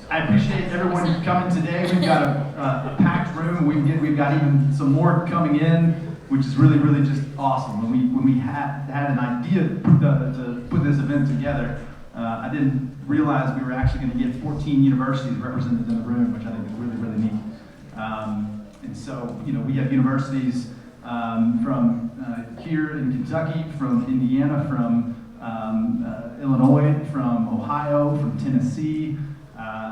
I appreciate everyone coming today. We've got a packed room. We've got even some more coming in, which is really just awesome. When we had an idea to put this event together, I didn't realize we were actually going to get 14 universities represented in the room, which I think is really neat. And so, we have universities from here in Kentucky, from Indiana, from Illinois, from Ohio, from Tennessee.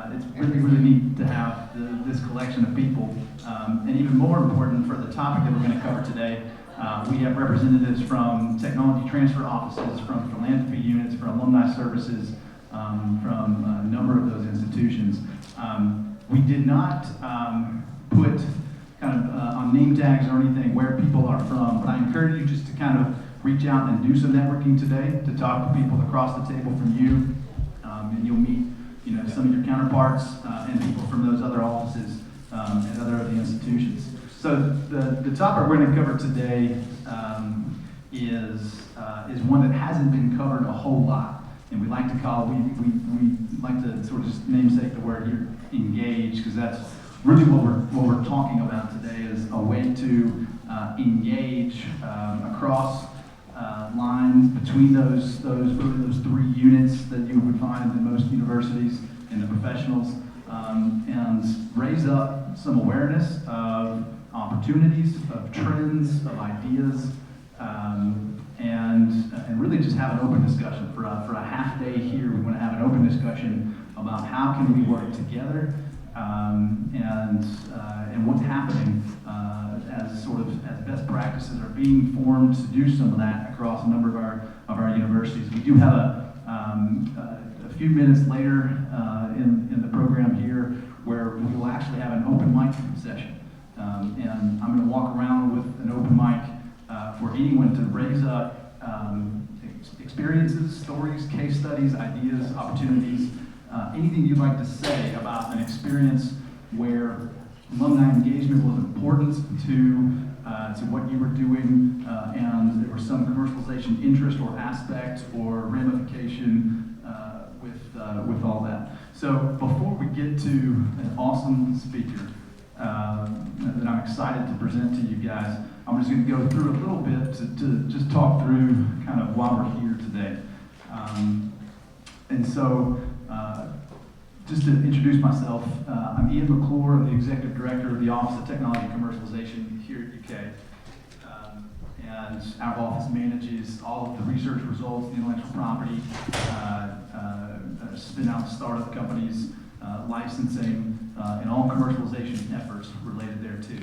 It's really neat to have this collection of people. And even more important for the topic that we're going to cover today, we have representatives from technology transfer offices, from philanthropy units, from alumni services, from a number of those institutions. We did not put kind of on name tags or anything where people are from, but I encourage you just to kind of reach out and do some networking today, to talk to people across the table from you, and you'll meet some of your counterparts and people from those other offices and other of the institutions. So the topic we're going to cover today is one that hasn't been covered a whole lot, and we like to call we like to sort of just namesake the word here, engage, because that's really what we're talking about today, is a way to engage across lines between those three units that you would find in most universities and the professionals, and raise up some awareness of opportunities, of trends, of ideas, and really just have an open discussion. For a half day here, we want to have an open discussion about how can we work together, and what's happening as best practices are being formed to do some of that across a number of our universities. We do have a few minutes later in the program here where we will actually have an open mic session, and I'm going to walk around with an open mic for anyone to raise up experiences, stories, case studies, ideas, opportunities, anything you'd like to say about an experience where alumni engagement was important to what you were doing, and there was some commercialization interest or aspect or ramification with all that. So before we get to an awesome speaker that I'm excited to present to you guys, I'm just going to go through a little bit to just talk through kind of why we're here today. And so, just to introduce myself, I'm Ian McClure. I'm the Executive Director of the Office of Technology and Commercialization here at UK. And our office manages all of the research results, the intellectual property, spin-out startup companies, licensing, and all commercialization efforts related thereto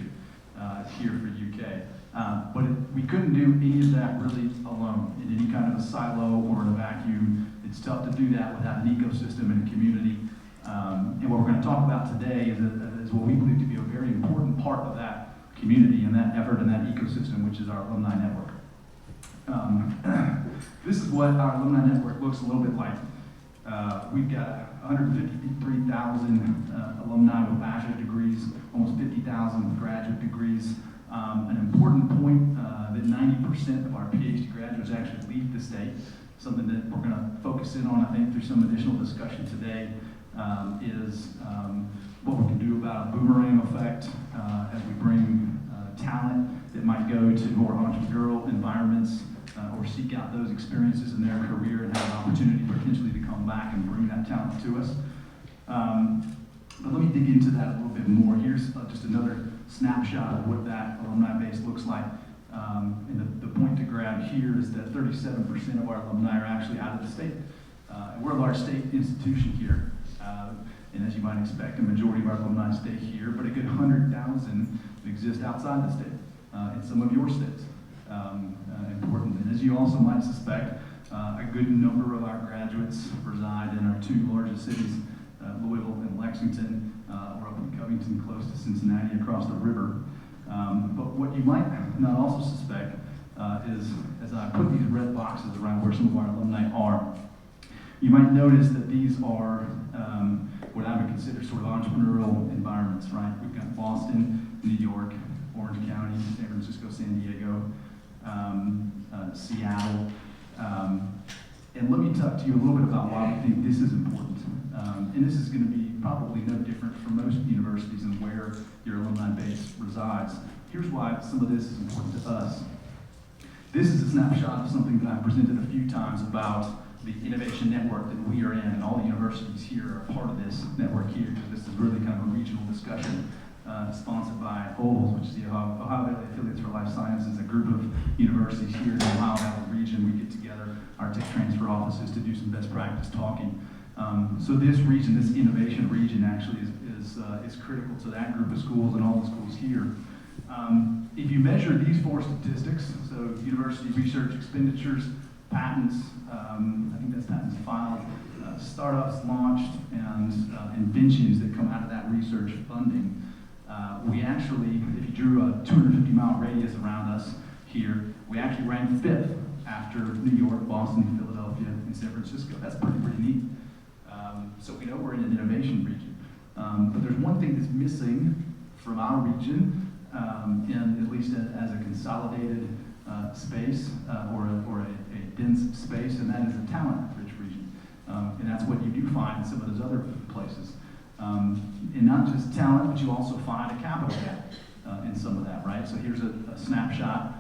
here for UK. But we couldn't do any of that really alone in any kind of a silo or in a vacuum. It's tough to do that without an ecosystem and a community. And what we're going to talk about today is what we believe to be a very important part of that community and that effort and that ecosystem, which is our alumni network. This is what our alumni network looks a little bit like. We've got 153,000 alumni with bachelor's degrees, almost 50,000 with graduate degrees. An important point that 90% of our PhD graduates actually leave the state. Something that we're going to focus in on, I think, through some additional discussion today, is what we can do about a boomerang effect as we bring talent that might go to more entrepreneurial environments or seek out those experiences in their career and have an opportunity potentially to come back and bring that talent to us. But let me dig into that a little bit more. Here's just another snapshot of what that alumni base looks like. And the point to grab here is that 37% of our alumni are actually out of the state. We're a large state institution here. And as you might expect, a majority of our alumni stay here, but a good 100,000 exist outside the state, in some of your states. Important. And as you also might suspect, a good number of our graduates reside in our two largest cities, Louisville and Lexington, or up in Covington, close to Cincinnati, across the river. But what you might not also suspect is, as I put these red boxes around where some of our alumni are, you might notice that these are what I would consider sort of entrepreneurial environments, right? We've got Boston, New York, Orange County, San Francisco, San Diego, Seattle, And let me talk to you a little bit about why we think this is important. And this is going to be probably no different for most universities and where your alumni base resides. Here's why some of this is important to us. This is a snapshot of something that I've presented a few times about the innovation network that we are in, and all the universities here are part of this network here, because this is really kind of a regional discussion sponsored by OVALS, which is the Ohio Valley Affiliates for Life Sciences, a group of universities here in the Ohio Valley region. We get together, our tech transfer offices, to do some best practice talking. So this region, this innovation region, actually is critical to that group of schools and all the schools here. If you measure these four statistics, so university research expenditures, patents, I think that's patents filed, startups launched, and inventions that come out of that research funding, we actually, if you drew a 250-mile radius around us here, we actually ranked 5th after New York, Boston, Philadelphia, and San Francisco. That's pretty neat. So we know we're in an innovation region. But there's one thing that's missing from our region, and at least as a consolidated space or a dense space, and that is a talent-rich region. And that's what you do find in some of those other places. And not just talent, but you also find a capital gap in some of that, right? So here's a snapshot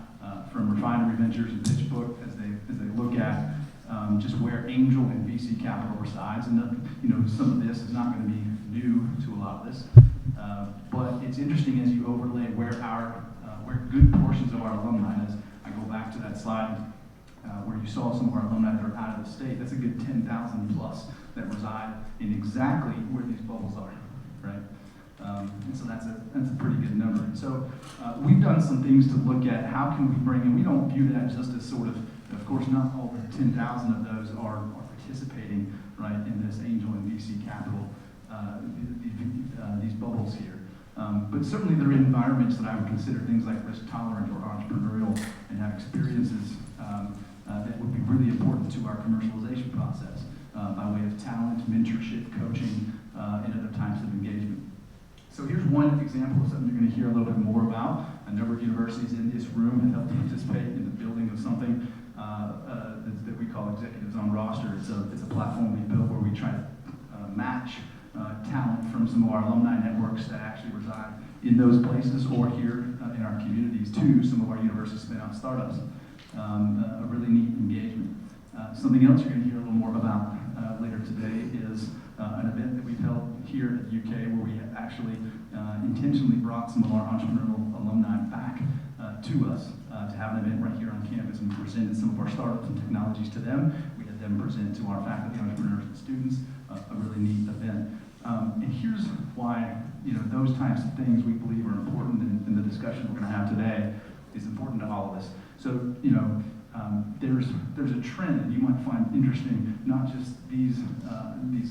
from Refinery Ventures and PitchBook as they look at just where angel and VC capital resides. And some of this is not going to be new to a lot of this, but it's interesting as you overlay where good portions of our alumni is. I go back to that slide where you saw some of our alumni that are out of the state. That's a good 10,000 plus that reside in exactly where these bubbles are, right? And so that's a pretty good number. And so we've done some things to look at how can we bring, and we don't view that just as sort of course, not all 10,000 of those are participating, right, in this angel and VC capital, these bubbles here. But certainly there are environments that I would consider things like risk tolerant or entrepreneurial and have experiences that would be really important to our commercialization process by way of talent, mentorship, coaching, and other types of engagement. So here's one example of something you're going to hear a little bit more about. A number of universities in this room have helped participate in the building of something that we call Executives on Roster. It's a platform we built where we try to match talent from some of our alumni networks that actually reside in those places or here in our communities to some of our university spin-out startups. A really neat engagement. Something else you're going to hear a little more about later today is an event that we've held here at UK where we have actually intentionally brought some of our entrepreneurial alumni back to us to have an event right here on campus, and we presented some of our startups and technologies to them. We had them present to our faculty, entrepreneurs, and students. A really neat event. And here's why those types of things we believe are important in the discussion we're going to have today. Is important to all of us. So there's a trend that you might find interesting, not just these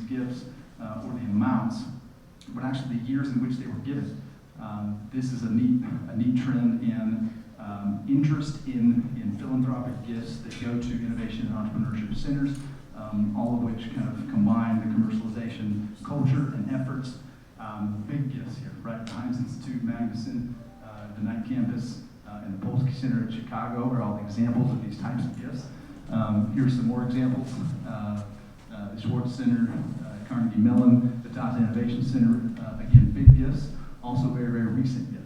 gifts or the amounts, but actually the years in which they were given. This is a neat trend in interest in philanthropic gifts that go to innovation and entrepreneurship centers, all of which kind of combine the commercialization culture and efforts. Big gifts here, right? The Heinz Institute, Magnuson, the Knight Campus, and the Polsky Center in Chicago are all examples of these types of gifts. Here's some more examples. The Schwartz Center, Carnegie Mellon, the Tata Innovation Center, again, big gifts, also very, very recent gifts.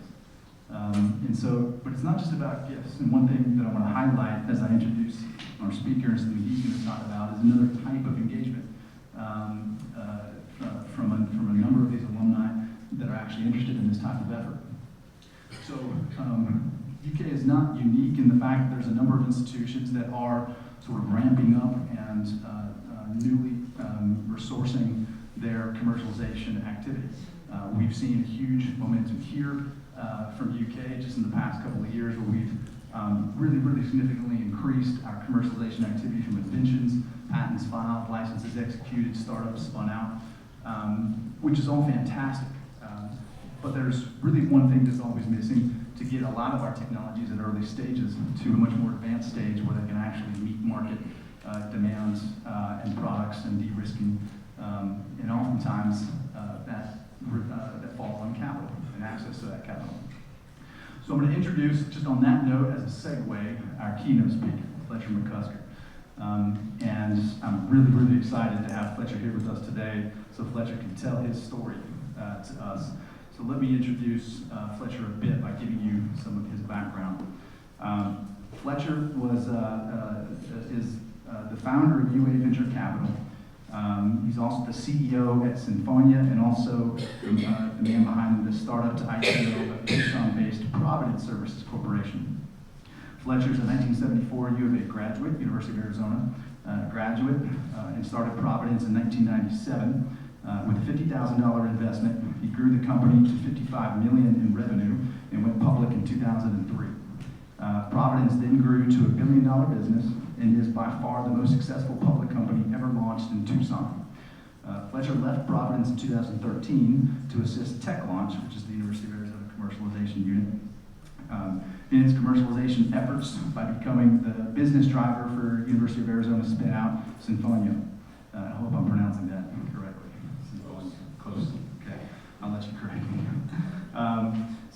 But it's not just about gifts. And one thing that I want to highlight as I introduce our speaker and something he's going to talk about is another type of engagement from a number of these alumni that are actually interested in this type of effort. So UK is not unique in the fact that there's a number of institutions that are sort of ramping up and newly resourcing their commercialization activities. We've seen huge momentum here from UK just in the past couple of years where we've really significantly increased our commercialization activity from inventions, patents filed, licenses executed, startups spun out, which is all fantastic. But there's really one thing that's always missing to get a lot of our technologies at early stages to a much more advanced stage where they can actually meet market demands and products and de-risking. And oftentimes that falls on capital and access to that capital. So I'm going to introduce, just on that note, as a segue, our keynote speaker, Fletcher McCusker. And I'm really, really excited to have Fletcher here with us today so Fletcher can tell his story to us. So let me introduce Fletcher a bit by giving you some of his background. Fletcher is the founder of UA Venture Capital. He's also the CEO at Sinfonia and also the man behind the startup to IPO of Tucson-based Providence Services Corporation. Fletcher is a 1974 U of A graduate, University of Arizona graduate, and started Providence in 1997 with a $50,000 investment. He grew the company to $55 million in revenue and went public in 2003. Providence then grew to $1 billion business and is by far the most successful public company ever launched in Tucson. Fletcher left Providence in 2013 to assist Tech Launch, which is the University of Arizona Commercialization Unit, in its commercialization efforts by becoming the business driver for University of Arizona spin out Sinfonia. I hope I'm pronouncing that correctly. Sinfonia. Close. Okay. I'll let you correct me.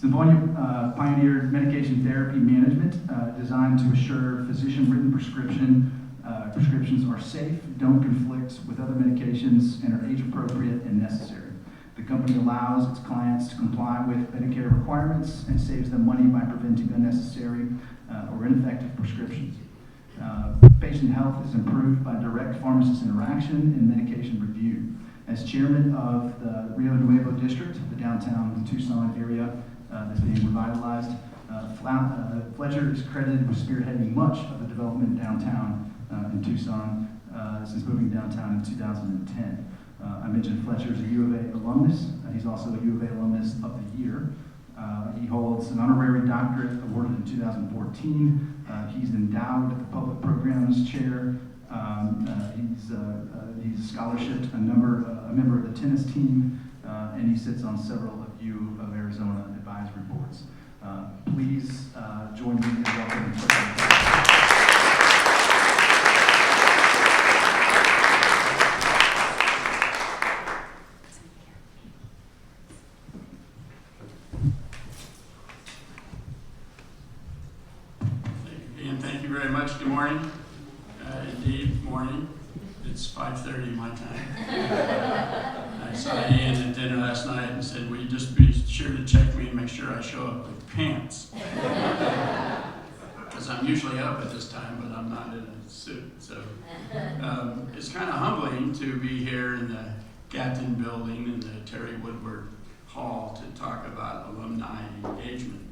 Sinfonia pioneered medication therapy management designed to assure physician-written prescriptions are safe, don't conflict with other medications, and are age-appropriate and necessary. The company allows its clients to comply with Medicare requirements and saves them money by preventing unnecessary or ineffective prescriptions. Patient health is improved by direct pharmacist interaction and medication review. As chairman of the Rio Nuevo district, the downtown Tucson area that's being revitalized, Fletcher is credited with spearheading much of the development downtown in Tucson since moving downtown in 2010. I mentioned Fletcher is a U of A alumnus. He's also a U of A alumnus of the year. He holds an honorary doctorate awarded in 2014. He's endowed the public programs chair. He's scholarshiped a member of the tennis team, and he sits on several of U of Arizona advisory boards. Please join me in welcoming Fletcher. Thank you very much. Good morning. Indeed, morning. It's 5:30 my time. I saw Ian at dinner last night and said, will you just be sure to check me and make sure I show up with pants? Because I'm usually up at this time, but I'm not in a suit. So it's kind of humbling to be here in the Gatton building in the Terry Woodward Hall to talk about alumni engagement.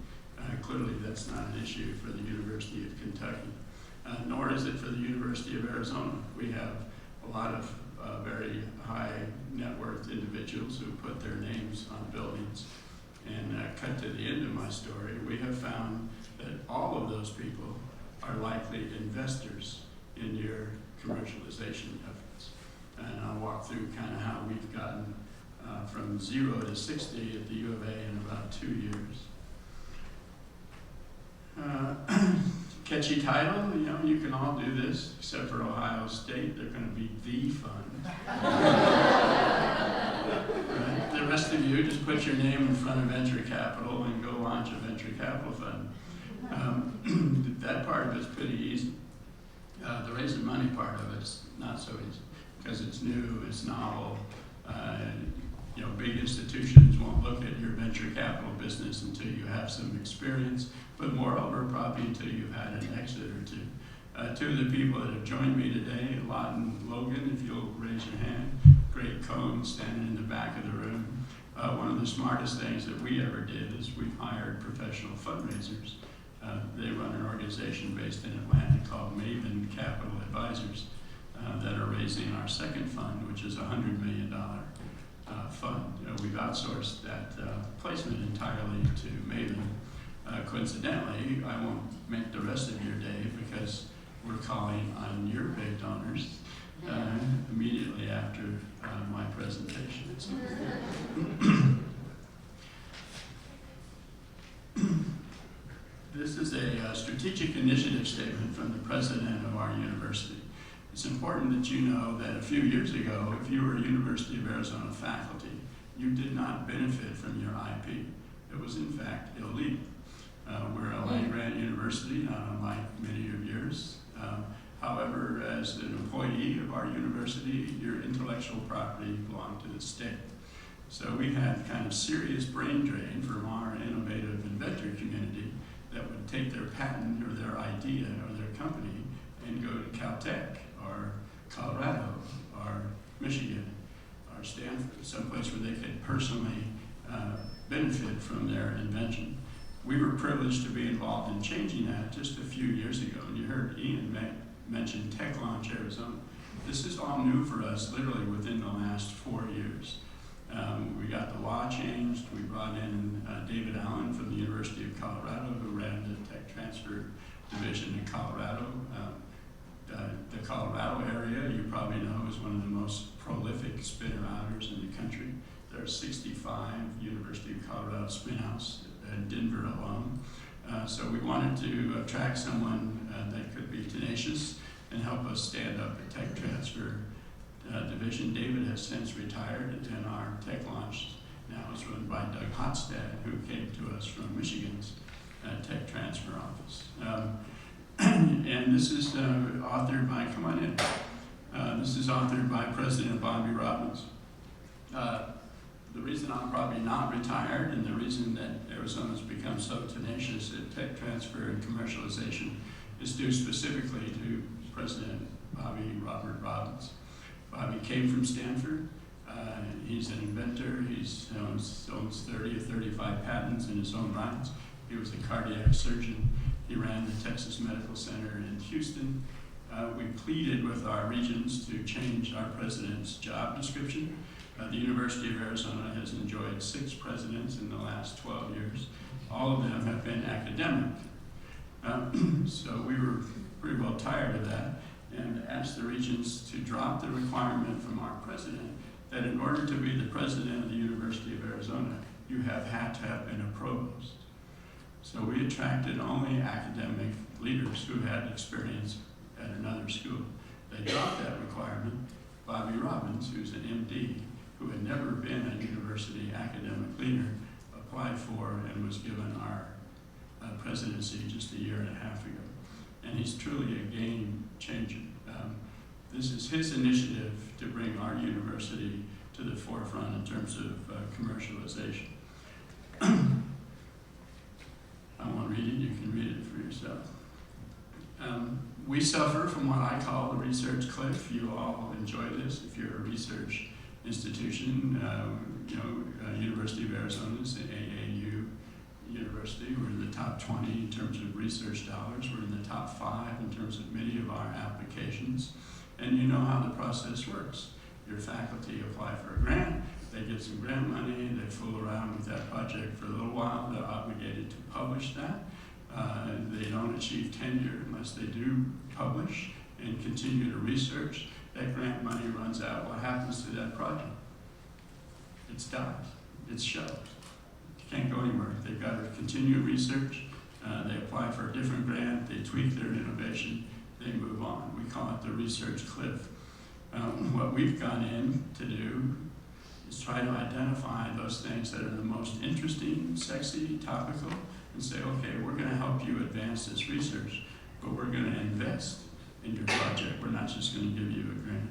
Clearly that's not an issue for the University of Kentucky, nor is it for the University of Arizona. We have a lot of very high net worth individuals who put their names on buildings. And cut to the end of my story, we have found that all of those people are likely investors in your commercialization efforts. And I'll walk through kind of how we've gotten from 0 to 60 at the U of A in about 2 years. Catchy title, you know, you can all do this, except for Ohio State, they're going to be the fund. Right? The rest of you just put your name in front of venture capital and go launch a venture capital fund. That part of it's pretty easy. The raising money part of it's not so easy because it's new, it's novel. You know, big institutions won't look at your venture capital business until you have some experience, but moreover, probably until you've had an exit or two. Two of the people that have joined me today, Lawton Logan, if you'll raise your hand, great Cone standing in the back of the room. One of the smartest things that we ever did is we've hired professional fundraisers. They run an organization based in Atlanta called Maven Capital Advisors that are raising our second fund, which is a $100 million fund. We've outsourced that placement entirely to Maven. Coincidentally, I won't make the rest of your day because we're calling on your big donors immediately after my presentation. This is a strategic initiative statement from the president of our university. It's important that you know that a few years ago, if you were a University of Arizona faculty, you did not benefit from your IP. It was in fact illegal. We're a land-grant university, not unlike many of yours. However, as an employee of our university, your intellectual property belonged to the state. So we had kind of serious brain drain from our innovative inventor community that would take their patent or their idea or their company and go to Caltech or Colorado or Michigan or Stanford, someplace where they could personally benefit from their invention. We were privileged to be involved in changing that just a few years ago. And you heard Ian mention Tech Launch Arizona. This is all new for us literally within the last 4 years. We got the law changed. We brought in David Allen from the University of Colorado, who ran the tech transfer division in Colorado. The Colorado area, you probably know, is one of the most prolific spin-outers in the country. There are 65 University of Colorado spin-outs in Denver alone. So we wanted to attract someone that could be tenacious and help us stand up a tech transfer division. David has since retired, and our tech launch now is run by Doug Hotstad, who came to us from Michigan's tech transfer office. And this is authored by, come on in, this is authored by President Bobby Robbins. The reason I'm probably not retired, and the reason that Arizona's become so tenacious at tech transfer and commercialization, is due specifically to President Bobby Robert Robbins. Bobby came from Stanford. He's an inventor. He owns 30 or 35 patents in his own rights. He was a cardiac surgeon. He ran the Texas Medical Center in Houston. We pleaded with our regions to change our president's job description. The University of Arizona has enjoyed 6 presidents in the last 12 years. All of them have been academic. So we were pretty well tired of that and asked the regions to drop the requirement from our president that in order to be the president of the University of Arizona, you had to have been a provost. So we attracted only academic leaders who had experience at another school. They dropped that requirement. Bobby Robbins, who's an MD, who had never been a university academic leader, applied for and was given our presidency just a year and a half ago. And he's truly a game changer. This is his initiative to bring our university to the forefront in terms of commercialization. I won't read it, you can read it for yourself. We suffer from what I call the research cliff. You all enjoy this if you're a research institution. University of Arizona is an AAU university. We're in the top 20 in terms of research dollars. We're in the top 5 in terms of many of our applications. And you know how the process works. Your faculty apply for a grant, they get some grant money, they fool around with that project for a little while, they're obligated to publish that. They don't achieve tenure unless they do publish and continue to research. That grant money runs out. What happens to that project? It's dies. It's shelved. You can't go anywhere. They've got to continue research. They apply for a different grant. They tweak their innovation. They move on. We call it the research cliff. What we've gone in to do is try to identify those things that are the most interesting, sexy, topical, and say, okay, we're going to help you advance this research, but we're going to invest in your project. We're not just going to give you a grant.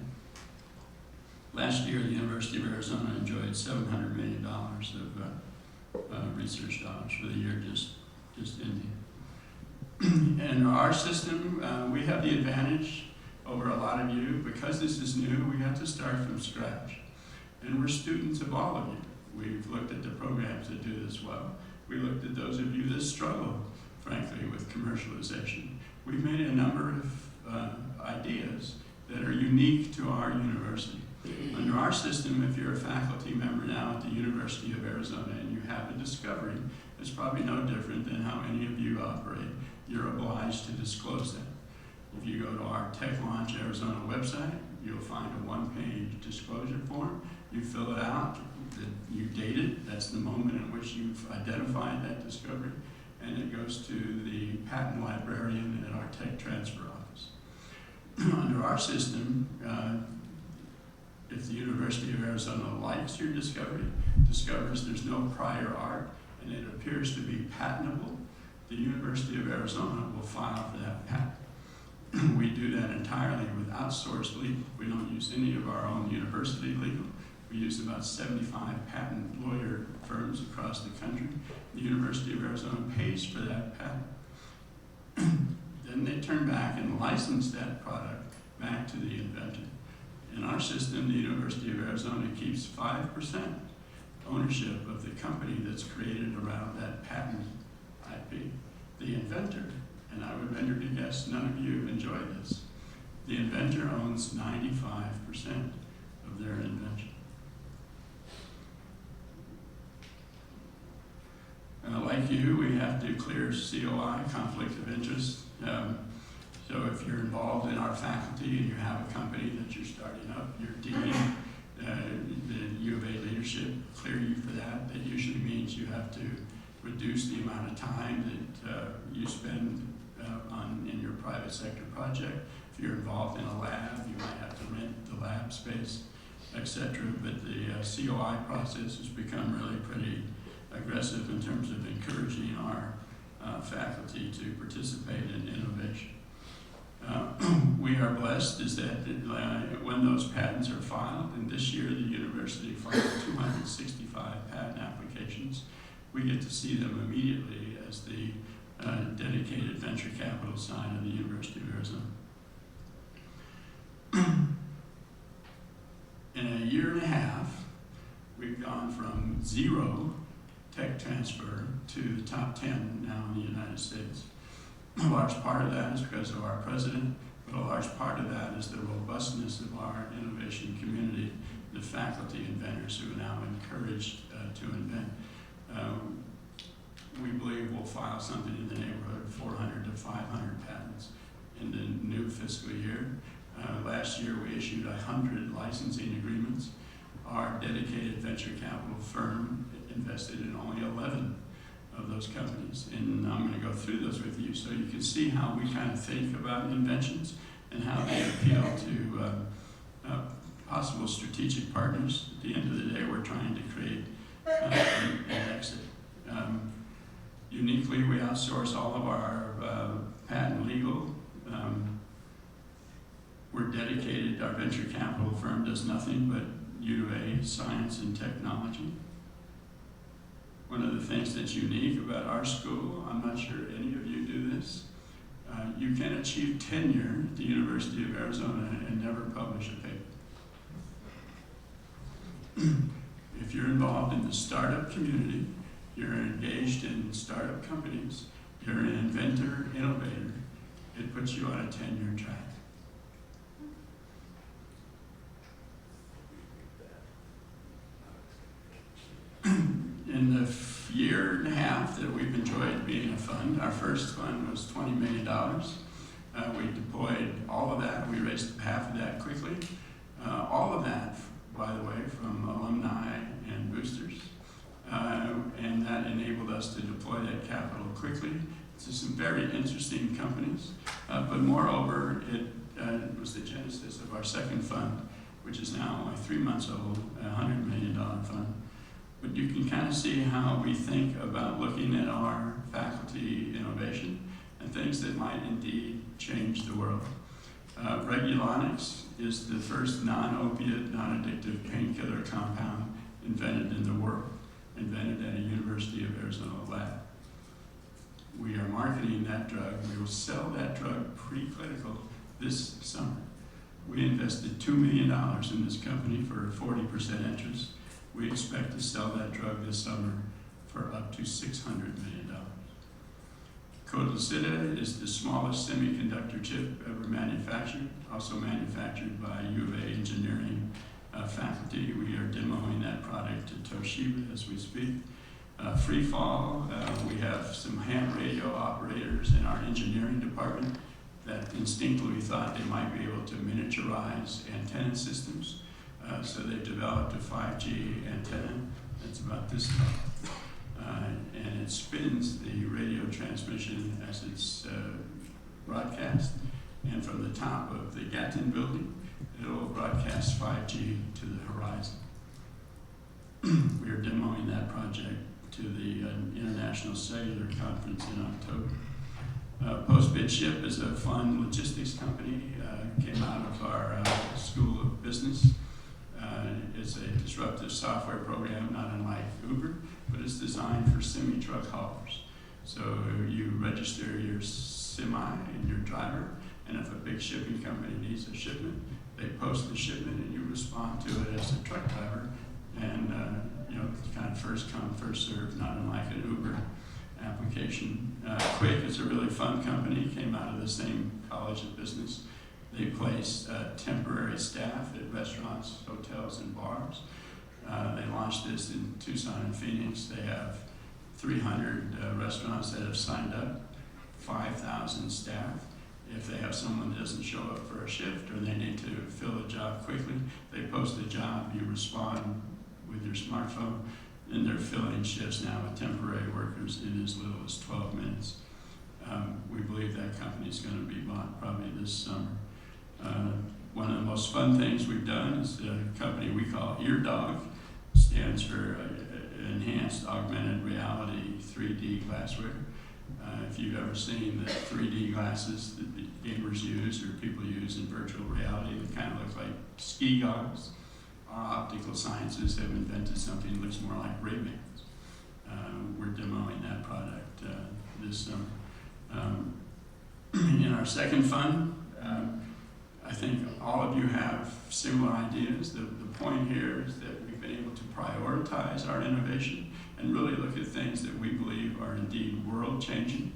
Last year, the University of Arizona enjoyed $700 million of research dollars for the year just ending. And our system, we have the advantage over a lot of you. Because this is new, we have to start from scratch. And we're students of all of you. We've looked at the programs that do this well. We looked at those of you that struggle, frankly, with commercialization. We've made a number of ideas that are unique to our university. Under our system, if you're a faculty member now at the University of Arizona and you have a discovery, it's probably no different than how any of you operate. You're obliged to disclose that. If you go to our Tech Launch Arizona website, you'll find a one-page disclosure form. You fill it out, you date it, that's the moment in which you've identified that discovery, and it goes to the patent librarian at our tech transfer office. Under our system, if the University of Arizona likes your discovery, discovers there's no prior art, and it appears to be patentable, the University of Arizona will file for that patent. We do that entirely with outsourced legal. We don't use any of our own university legal. We use about 75 patent lawyer firms across the country. The University of Arizona pays for that patent. Then they turn back and license that product back to the inventor. In our system, the University of Arizona keeps 5% ownership of the company that's created around that patent IP. The inventor, and I would venture to guess none of you enjoy this, the inventor owns 95% of their invention. Like you, we have to clear COI, conflict of interest. So if you're involved in our faculty and you have a company that you're starting up, your dean, the U of A leadership clear you for that. That usually means you have to reduce the amount of time that you spend in your private sector project. If you're involved in a lab, you might have to rent the lab space, etc. But the COI process has become really pretty aggressive in terms of encouraging our faculty to participate in innovation. We are blessed is that when those patents are filed, and this year the university filed 265 patent applications, we get to see them immediately as the dedicated venture capital side of the University of Arizona. In a year and a half, we've gone from 0 tech transfer to the top 10 now in the United States. A large part of that is because of our president, but a large part of that is the robustness of our innovation community, the faculty inventors who are now encouraged to invent. We believe we'll file something in the neighborhood of 400 to 500 patents in the new fiscal year. Last year we issued 100 licensing agreements. Our dedicated venture capital firm invested in only 11 of those companies. And I'm going to go through those with you so you can see how we kind of think about inventions and how they appeal to possible strategic partners. At the end of the day, we're trying to create an exit. Uniquely, we outsource all of our patent legal. We're dedicated, our venture capital firm does nothing but U of A, science and technology. One of the things that's unique about our school, I'm not sure any of you do this, you can achieve tenure at the University of Arizona and never publish a paper. If you're involved in the startup community, you're engaged in startup companies, you're an inventor, innovator, it puts you on a tenure track. In the year and a half that we've enjoyed being a fund, our first fund was $20 million. We deployed all of that. We raised half of that quickly. All of that, by the way, from alumni and boosters. And that enabled us to deploy that capital quickly to some very interesting companies. But moreover, it was the genesis of our second fund, which is now only 3 months old, a $100 million fund. But you can kind of see how we think about looking at our faculty innovation and things that might indeed change the world. Regulonics is the first non-opiate, non-addictive painkiller compound invented in the world, invented at a University of Arizona lab. We are marketing that drug. We will sell that drug preclinical this summer. We invested $2 million in this company for a 40% interest. We expect to sell that drug this summer for up to $600 million. Codlicita is the smallest semiconductor chip ever manufactured, also manufactured by U of A engineering faculty. We are demoing that product to Toshiba as we speak. Freefall, we have some ham radio operators in our engineering department that instinctively thought they might be able to miniaturize antenna systems. So they developed a 5G antenna that's about this tall. And it spins the radio transmission as it's broadcast. And from the top of the Gatton building, it will broadcast 5G to the horizon. We are demoing that project to the International Cellular Conference in October. Post-Bid Ship is a fun logistics company, came out of our School of Business. It's a disruptive software program, not unlike Uber, but it's designed for semi-truck haulers. So you register your semi and your driver, and if a big shipping company needs a shipment, they post the shipment and you respond to it as a truck driver. And it's kind of first come, first served, not unlike an Uber application. Quick is a really fun company, came out of the same College of Business. They place temporary staff at restaurants, hotels, and bars. They launched this in Tucson and Phoenix. They have 300 restaurants that have signed up, 5,000 staff. If they have someone that doesn't show up for a shift or they need to fill a job quickly, they post the job, you respond with your smartphone, and they're filling shifts now with temporary workers in as little as 12 minutes. We believe that company is going to be bought probably this summer. One of the most fun things we've done is a company we call EarDog, stands for Enhanced Augmented Reality 3D Glassware. If you've ever seen the 3D glasses that the gamers use or people use in virtual reality, they kind of look like ski goggles. Our optical sciences have invented something that looks more like Ray-Bans. We're demoing that product this summer. In our second fund, I think all of you have similar ideas. The point here is that we've been able to prioritize our innovation and really look at things that we believe are indeed world-changing.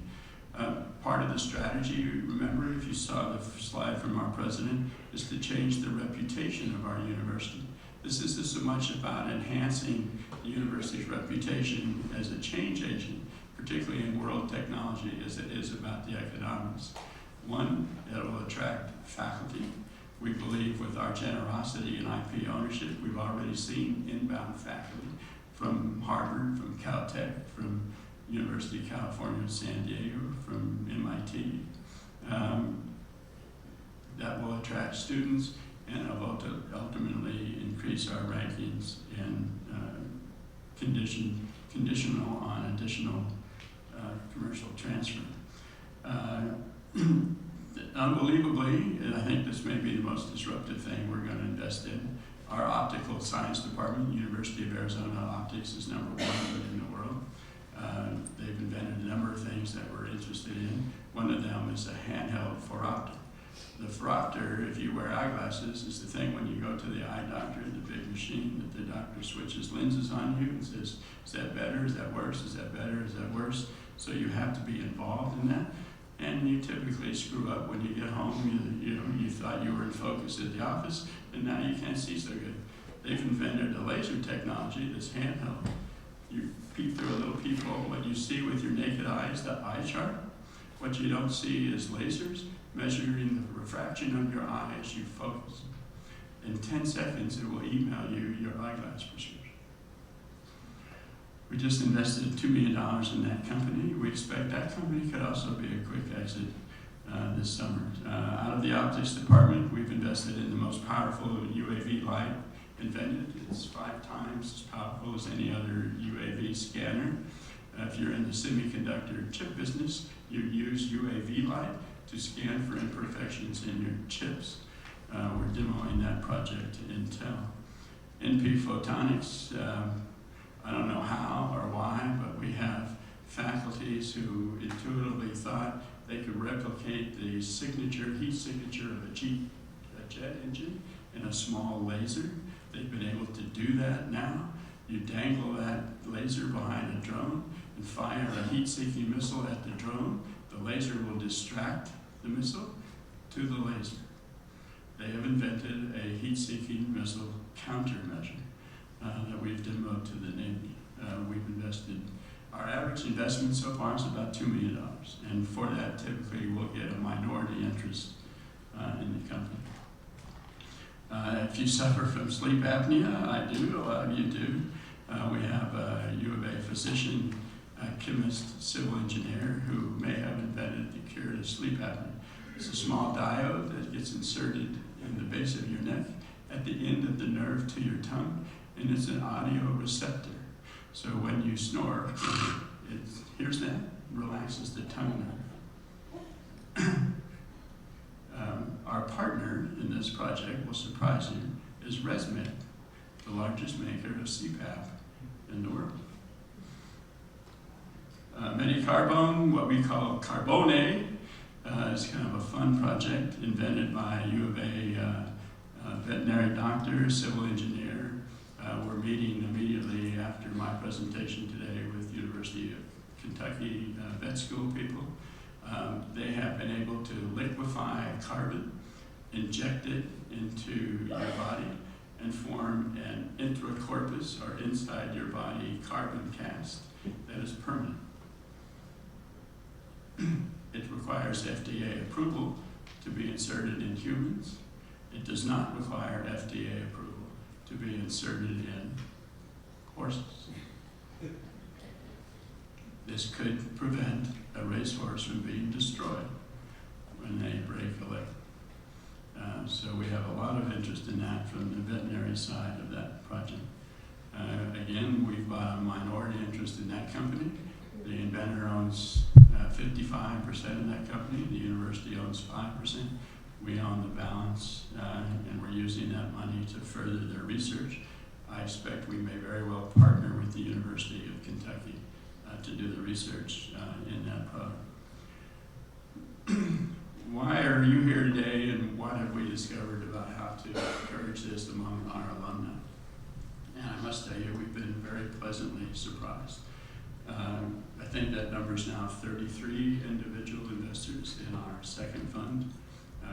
Part of the strategy, remember, if you saw the slide from our president, is to change the reputation of our university. This isn't so much about enhancing the university's reputation as a change agent, particularly in world technology, as it is about the economics. One, it will attract faculty. We believe with our generosity in IP ownership, we've already seen inbound faculty from Harvard, from Caltech, from University of California, San Diego, from MIT. That will attract students and will ultimately increase our rankings and conditional on additional commercial transfer. Unbelievably, and I think this may be the most disruptive thing we're going to invest in, our optical science department, University of Arizona Optics, is #1 in the world. They've invented a number of things that we're interested in. One of them is a handheld phoropter. The phoropter, if you wear eyeglasses, is the thing when you go to the eye doctor, the big machine that the doctor switches lenses on you and says, is that better, is that worse, is that better, is that worse? So you have to be involved in that. And you typically screw up when you get home. You thought you were in focus at the office, and now you can't see so good. They've invented a laser technology that's handheld. You peek through a little peephole. What you see with your naked eye is the eye chart. What you don't see is lasers measuring the refraction of your eye as you focus. In 10 seconds, it will email you your eyeglass prescription. We just invested $2 million in that company. We expect that company could also be a quick exit this summer. Out of the optics department, we've invested in the most powerful UAV light invented. It's 5 times as powerful as any other UAV scanner. If you're in the semiconductor chip business, you use UAV light to scan for imperfections in your chips. We're demoing that project to Intel. NP Photonics, I don't know how or why, but we have faculties who intuitively thought they could replicate the heat signature of a jet engine in a small laser. They've been able to do that now. You dangle that laser behind a drone and fire a heat-seeking missile at the drone. The laser will distract the missile to the laser. They have invented a heat-seeking missile countermeasure that we've demoed to the Navy. We've invested, our average investment so far is about $2 million. And for that, typically we'll get a minority interest in the company. If you suffer from sleep apnea, I do, a lot of you do. We have a U of A physician, chemist, civil engineer who may have invented the cure to sleep apnea. It's a small diode that gets inserted in the base of your neck at the end of the nerve to your tongue, and it's an audio receptor. So when you snore, it hears that, relaxes the tongue nerve. Our partner in this project, will surprise you, is ResMed, the largest maker of CPAP in the world. Medicarbone, what we call Carbone, is kind of a fun project invented by a U of A veterinary doctor, civil engineer. We're meeting immediately after my presentation today with University of Kentucky vet school people. They have been able to liquefy carbon, inject it into your body, and form an intracorpus, or inside your body, carbon cast that is permanent. It requires FDA approval to be inserted in humans. It does not require FDA approval to be inserted in horses. This could prevent a racehorse from being destroyed when they break a leg. So we have a lot of interest in that from the veterinary side of that project. Again, we've got a minority interest in that company. The inventor owns 55% of that company. The university owns 5%. We own the balance, and we're using that money to further their research. I expect we may very well partner with the University of Kentucky to do the research in that product. Why are you here today, and what have we discovered about how to encourage this among our alumni? And I must tell you, we've been very pleasantly surprised. I think that number is now 33 individual investors in our second fund.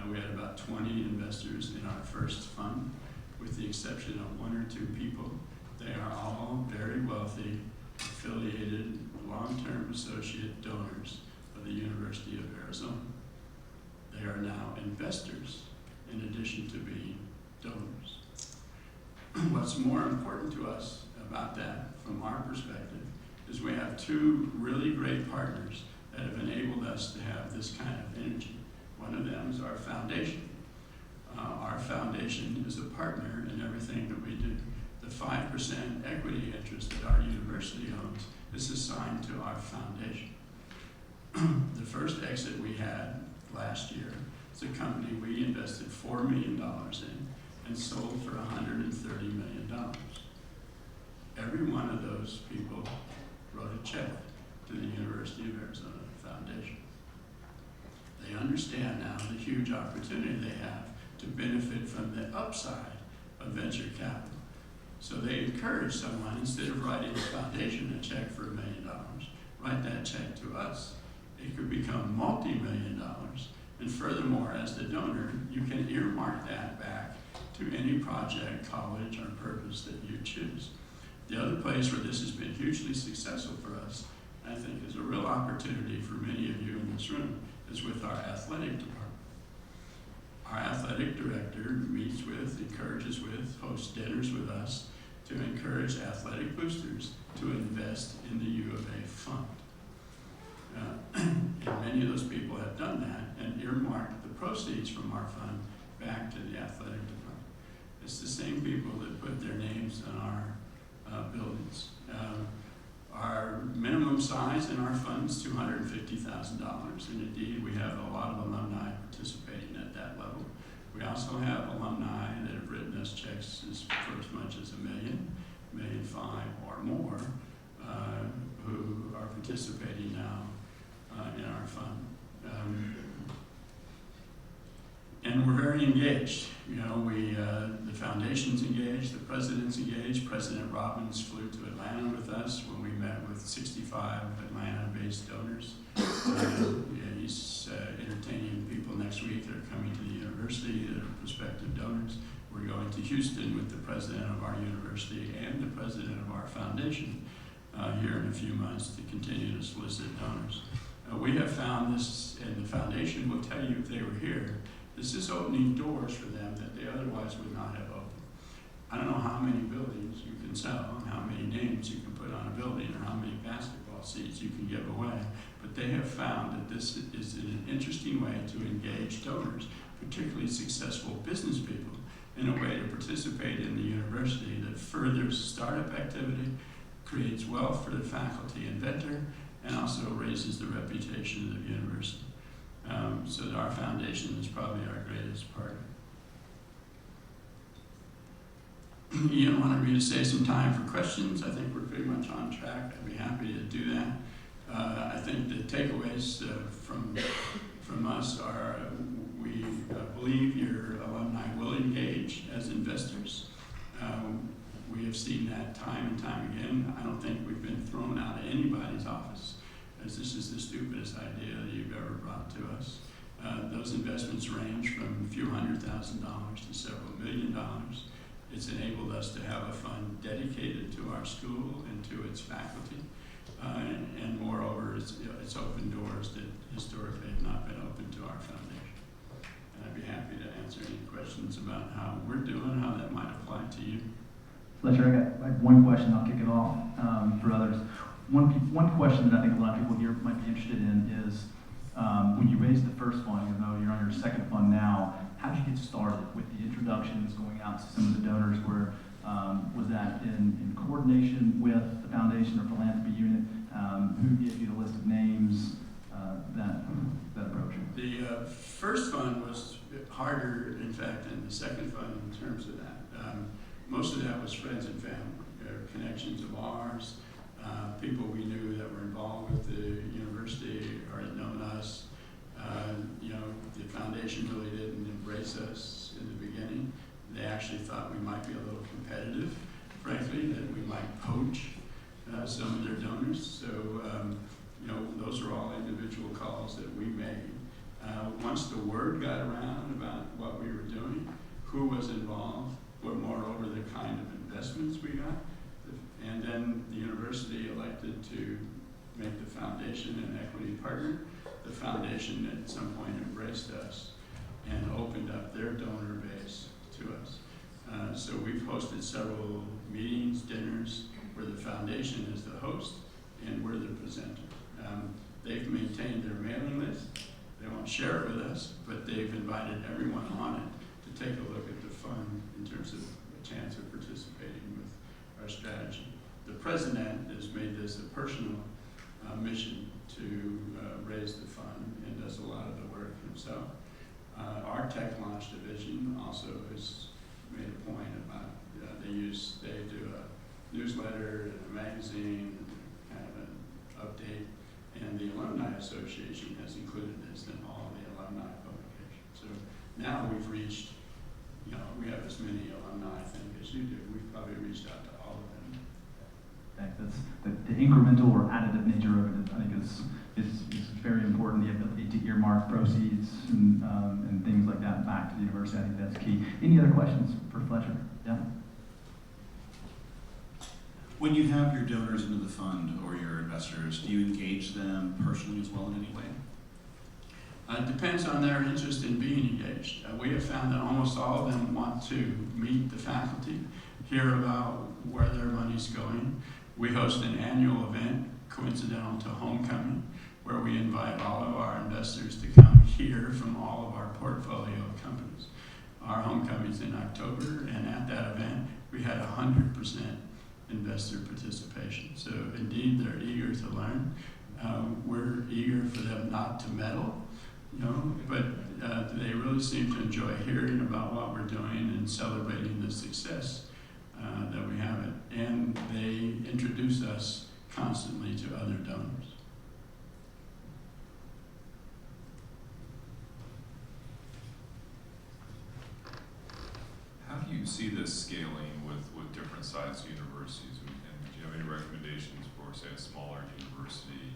We had about 20 investors in our first fund, with the exception of 1 or 2 people. They are all very wealthy, affiliated, long-term associate donors of the University of Arizona. They are now investors in addition to being donors. What's more important to us about that, from our perspective, is we have 2 really great partners that have enabled us to have this kind of energy. One of them is our foundation. Our foundation is a partner in everything that we do. The 5% equity interest that our university owns is assigned to our foundation. The first exit we had last year is a company we invested $4 million in and sold for $130 million. Every one of those people wrote a check to the University of Arizona Foundation. They understand now the huge opportunity they have to benefit from the upside of venture capital. So they encourage someone, instead of writing the foundation a check for $1 million, write that check to us. It could become multi-million dollars. And furthermore, as the donor, you can earmark that back to any project, college, or purpose that you choose. The other place where this has been hugely successful for us, I think, is a real opportunity for many of you in this room, is with our athletic department. Our athletic director meets with, encourages with, hosts dinners with us to encourage athletic boosters to invest in the U of A fund. And many of those people have done that and earmarked the proceeds from our fund back to the athletic department. It's the same people that put their names on our buildings. Our minimum size in our fund is $250,000, and indeed we have a lot of alumni participating at that level. We also have alumni that have written us checks for as much as $1 million, $1.5 million or more, who are participating now in our fund. And we're very engaged. You know, the foundation's engaged, the president's engaged. President Robbins flew to Atlanta with us when we met with 65 Atlanta-based donors. He's entertaining people next week that are coming to the university that are prospective donors. We're going to Houston with the president of our university and the president of our foundation here in a few months to continue to solicit donors. We have found this, and the foundation will tell you if they were here, this is opening doors for them that they otherwise would not have opened. I don't know how many buildings you can sell, and how many names you can put on a building, or how many basketball seats you can give away, but they have found that this is an interesting way to engage donors, particularly successful business people, in a way to participate in the university that furthers startup activity, creates wealth for the faculty inventor, and also raises the reputation of the university. So that our foundation is probably our greatest partner. Ian wanted me to save some time for questions. I think we're pretty much on track. I'd be happy to do that. I think the takeaways from us are we believe your alumni will engage as investors. We have seen that time and time again. I don't think we've been thrown out of anybody's office as this is the stupidest idea that you've ever brought to us. Those investments range from a few $100,000 to several $1 million. It's enabled us to have a fund dedicated to our school and to its faculty. And moreover, it's opened doors that historically have not been open to our foundation. And I'd be happy to answer any questions about how we're doing, how that might apply to you. Fletcher, I have one question. I'll kick it off for others. One question that I think a lot of people here might be interested in is when you raised the first fund, even though you're on your second fund now, how did you get started with the introductions going out to some of the donors? Was that in coordination with the foundation or philanthropy unit? Who gave you the list of names? That approach? The first fund was harder, in fact, than the second fund in terms of that. Most of that was friends and family, connections of ours, people we knew that were involved with the university or had known us. The foundation really didn't embrace us in the beginning. They actually thought we might be a little competitive, frankly, that we might poach some of their donors. So, those are all individual calls that we made. Once the word got around about what we were doing, who was involved, but moreover the kind of investments we got, and then the university elected to make the foundation an equity partner. The foundation at some point embraced us and opened up their donor base to us. So we've hosted several meetings, dinners, where the foundation is the host and we're the presenter. They've maintained their mailing list. They won't share it with us, but they've invited everyone on it to take a look at the fund in terms of a chance of participating with our strategy. The president has made this a personal mission to raise the fund and does a lot of the work himself. Our tech launch division also has made a point about they do a newsletter and a magazine, kind of an update, and the Alumni Association has included this in all the alumni publications. So now we've reached, we have as many alumni, I think, as you do. We've probably reached out to all of them. That's the incremental or additive nature of it, I think, is very important. The ability to earmark proceeds and things like that back to the university, I think that's key. Any other questions for Fletcher? Yeah. When you have your donors into the fund or your investors, do you engage them personally as well in any way? It depends on their interest in being engaged. We have found that almost all of them want to meet the faculty, hear about where their money's going. We host an annual event coincidental to homecoming, where we invite all of our investors to come hear from all of our portfolio companies. Our homecoming's in October, and at that event, we had 100% investor participation. So indeed, they're eager to learn. We're eager for them not to meddle, but they really seem to enjoy hearing about what we're doing and celebrating the success that we have it. And they introduce us constantly to other donors. How do you see this scaling with different sized universities? And do you have any recommendations for, say, a smaller university?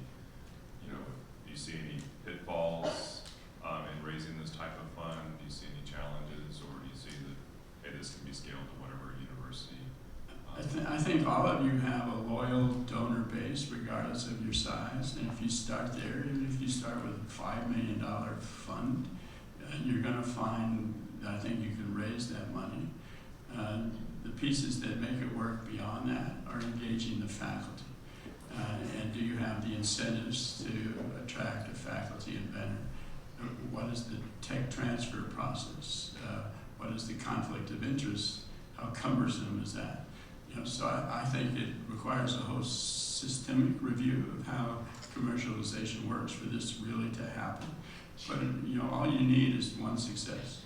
Do you see any pitfalls in raising this type of fund? Do you see any challenges, or do you see that, hey, this can be scaled to whatever university? I think all of you have a loyal donor base, regardless of your size. And if you start there, even if you start with a $5 million fund, you're going to find that I think you can raise that money. The pieces that make it work beyond that are engaging the faculty. And do you have the incentives to attract a faculty inventor? What is the tech transfer process? What is the conflict of interest? How cumbersome is that? So I think it requires a whole systemic review of how commercialization works for this really to happen. But you know, all you need is one success,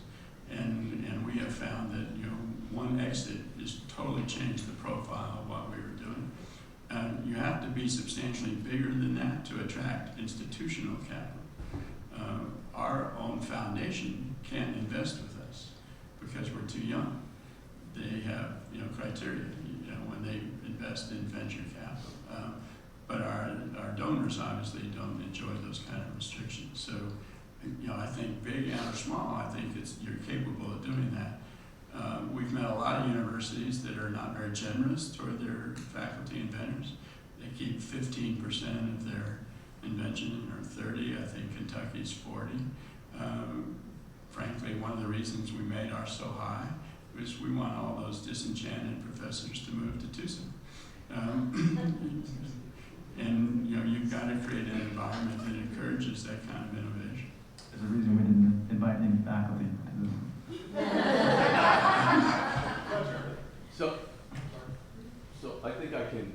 and we have found that one exit has totally changed the profile of what we were doing. You have to be substantially bigger than that to attract institutional capital. Our own foundation can't invest with us because we're too young. They have criteria when they invest in venture capital. But our donors obviously don't enjoy those kind of restrictions. So, I think big and or small, I think you're capable of doing that. We've met a lot of universities that are not very generous toward their faculty and vendors. They keep 15% of their invention, or 30. I think Kentucky's 40. Frankly, one of the reasons we made ours so high was we want all those disenchanted professors to move to Tucson. And you've got to create an environment that encourages that kind of innovation. There's a reason we didn't invite any faculty to So I think I can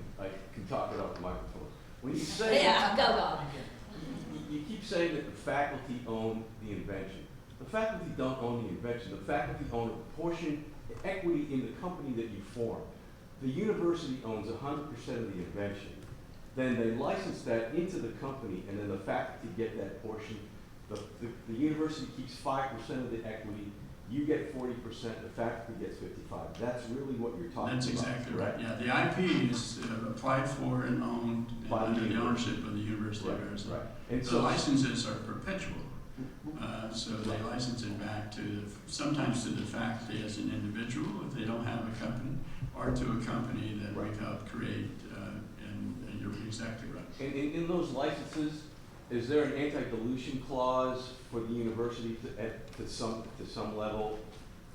talk it up the microphone. When you say go. you keep saying that the faculty own the invention. The faculty don't own the invention. The faculty own a portion, equity in the company that you form. The university owns 100% of the invention. Then they license that into the company, and then the faculty get that portion. The university keeps 5% of the equity. You get 40%. The faculty gets 55%. That's really what you're talking That's about. exactly right. Yeah, the IP is applied for and owned under the ownership of the University of Arizona. Right. And The so licenses are perpetual. So they license it back to sometimes to the faculty as an individual if they don't have a company, or to a company that we've helped create. And you're exactly right. And in those licenses, is there an anti-dilution clause for the university to some level,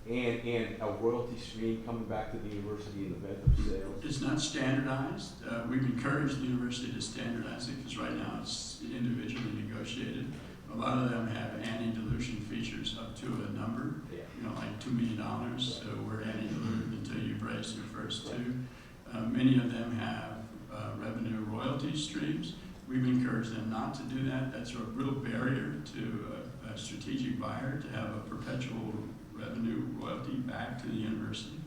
and a royalty stream coming back to the university in the event of sales? It's not standardized. We've encouraged the university to standardize it because right now it's individually negotiated. A lot of them have anti-dilution features up to a number, like $2 million. So we're anti-dilutive until you've raised your first two. Many of them have revenue royalty streams. We've encouraged them not to do that. That's a real barrier to a strategic buyer to have a perpetual revenue royalty back to the university.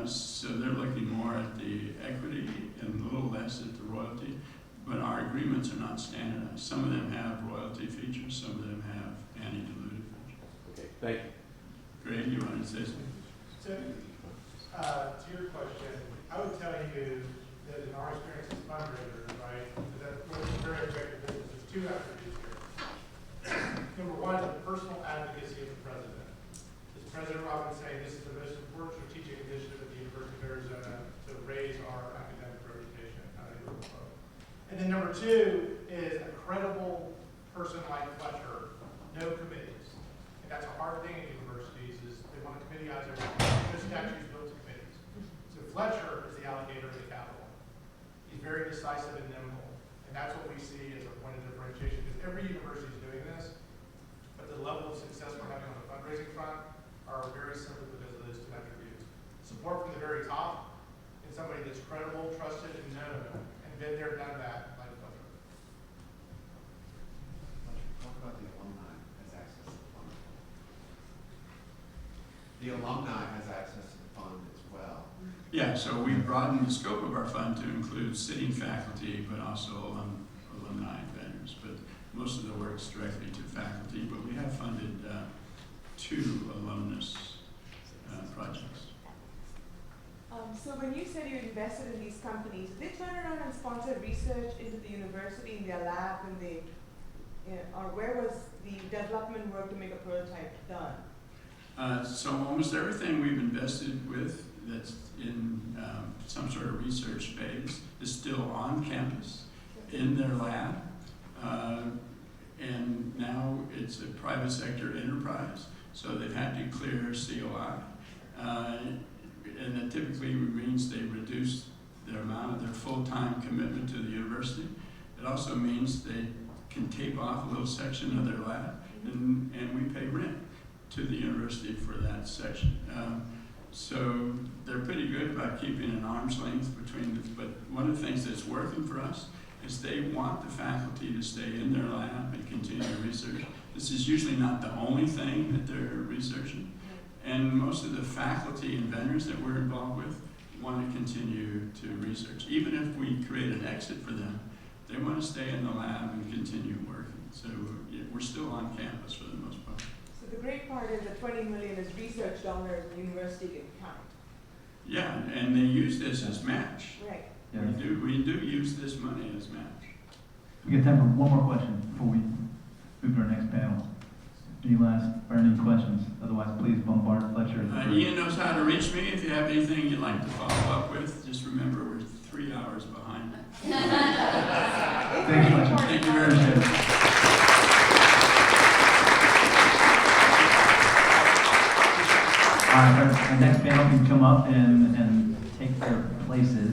So they're looking more at the equity and a little less at the royalty. But our agreements are not standardized. Some of them have royalty features, some of them have anti-dilutive features. Okay, thank you. Greg, you want to say something? So, to your question, I would tell you that in our experience as fundraisers, right, that we're very effective business. There's two attributes here. Number one is the personal advocacy of the president. Is President Robbins saying this is the most important strategic initiative at the University of Arizona to raise our academic reputation? And then number two is a credible person like Fletcher, no committees. And that's a hard thing at universities is they want to committeize everything. There's statutes built to committees. So Fletcher is the allocator of the capital. He's very decisive and nimble. And that's what we see as a point of differentiation because every university is doing this, but the level of success we're having on the fundraising front are very simply because of those two attributes. Support from the very top and somebody that's credible, trusted, and known, and been there, done that, like Fletcher. Talk about the alumni has access to the fund. The alumni has access to the fund as well. Yeah, so we've broadened the scope of our fund to include sitting faculty, but also alumni and vendors. But most of the work's directly to faculty, but we have funded 2 alumnus projects. So when you said you invested in these companies, did they turn around and sponsor research into the university in their lab and or where was the development work to make a prototype done? So almost everything we've invested with that's in some sort of research phase is still on campus in their lab. And now it's a private sector enterprise, so they've had to clear COI. And that typically means they reduce their amount of their full-time commitment to the university. It also means they can tape off a little section of their lab, and we pay rent to the university for that section. So they're pretty good about keeping an arm's length between but one of the things that's working for us is they want the faculty to stay in their lab and continue research. This is usually not the only thing that they're researching. And most of the faculty and vendors that we're involved with want to continue to research. Even if we create an exit for them, they want to stay in the lab and continue working. So yeah, we're still on campus for the most part. So the great part is that 20 million is research dollars the university can count. Yeah, and they use this as match. Right. Yeah. We do use this money as match. We got time for one more question before we move to our next panel. Any last or any questions? Otherwise, please bombard Fletcher. Ian knows how to reach me. If you have anything you'd like to follow up with, just remember we're 3 hours behind. Thanks, Fletcher. Thank you very much. All right, our next panel can come up and take their places.